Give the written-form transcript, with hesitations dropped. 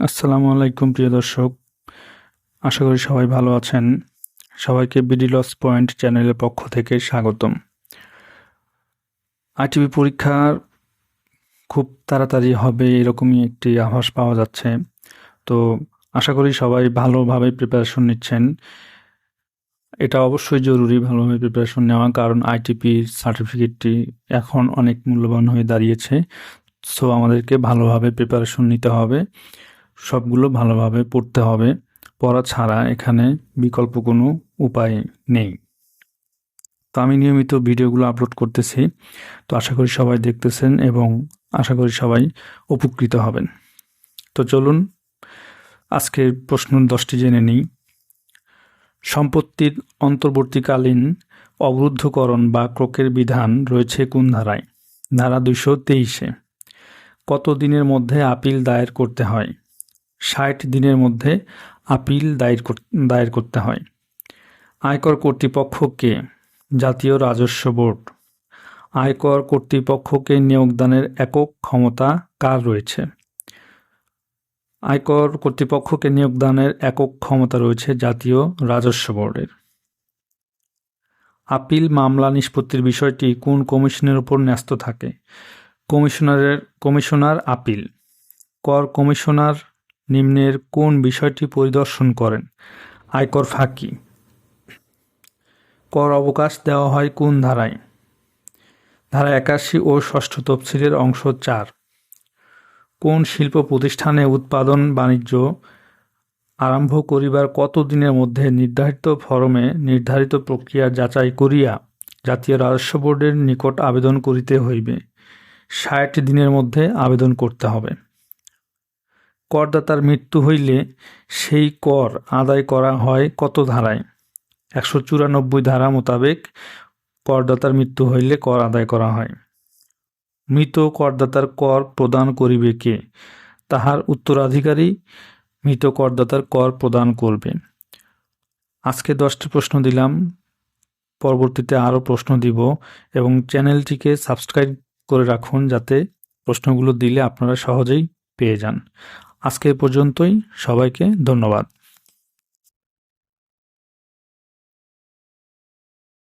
আসসালামু আলাইকুম প্রিয় দর্শক, আশা করি সবাই ভালো আছেন। সবাইকে বিডি লস পয়েন্ট চ্যানেলের পক্ষ থেকে স্বাগতম। আইটিভি পরীক্ষার খুব তাড়াতাড়ি হবে এরকমই একটি আভাস পাওয়া যাচ্ছে। তো আশা করি সবাই ভালোভাবে প্রিপারেশন নিচ্ছেন। এটা অবশ্যই জরুরি ভালোভাবে প্রিপারেশন নেওয়া, কারণ আইটিপির সার্টিফিকেটটি এখন অনেক মূল্যবান হয়ে দাঁড়িয়েছে। সো আমাদেরকে ভালোভাবে প্রিপারেশন নিতে হবে, সবগুলো ভালোভাবে পড়তে হবে। পড়া ছাড়া এখানে বিকল্প কোনো উপায় নেই। তো আমি নিয়মিত ভিডিওগুলো আপলোড করতেছি, তো আশা করি সবাই দেখতেছেন এবং আশা করি সবাই উপকৃত হবেন। তো চলুন আজকের প্রশ্ন 10টি জেনে নিই। সম্পত্তির অন্তর্বর্তীকালীন অবরুদ্ধকরণ বা ক্রোকের বিধান রয়েছে কোন ধারায়? ধারা 223-এ। কত দিনের মধ্যে আপিল দায়ের করতে হয়? 60 দিনের মধ্যে আপিল দায়ের করতে হয়। আয়কর কর্তৃপক্ষকে জাতীয় রাজস্ব বোর্ড। আয়কর কর্তৃপক্ষকে নিয়োগদানের একক ক্ষমতা কার রয়েছে? আয়কর কর্তৃপক্ষকে নিয়োগদানের একক ক্ষমতা রয়েছে জাতীয় রাজস্ব বোর্ডের। আপিল মামলা নিষ্পত্তির বিষয়টি কোন কমিশনের উপর ন্যস্ত থাকে? Commissioner appeal. কর কমিশনার নিম্নের কোন বিষয়টি পরিদর্শন করেন? আয়কর ফাঁকি। কর অবকাশ দেওয়া হয় কোন ধারায়? ধারা 81 ও ষষ্ঠ তফসিলের অংশ 4। কোন শিল্প প্রতিষ্ঠানে উৎপাদন বাণিজ্য আরম্ভ করিবার কত দিনের মধ্যে নির্ধারিত ফরমে নির্ধারিত প্রক্রিয়া যাচাই করিয়া জাতীয় রাজস্ব বোর্ডের নিকট আবেদন করিতে হইবে? 60 দিনের মধ্যে আবেদন করতে হবে। করদাতার মৃত্যু হইলে সেই কর আদায় করা হয় কত ধারায়? 194 ধারা মোতাবেক করদাতার মৃত্যু হইলে কর আদায় করা হয়। মৃত করদাতার কর প্রদান করিবে কে? তাহার উত্তরাধিকারী মৃত করদাতার কর প্রদান করবে। আজকে 10টি প্রশ্ন দিলাম, পরবর্তীতে আরও প্রশ্ন দিব এবং চ্যানেলটিকে সাবস্ক্রাইব করে রাখুন যাতে প্রশ্নগুলো দিলে আপনারা সহজেই পেয়ে যান। আজকে এ পর্যন্তই, সবাইকে ধন্যবাদ।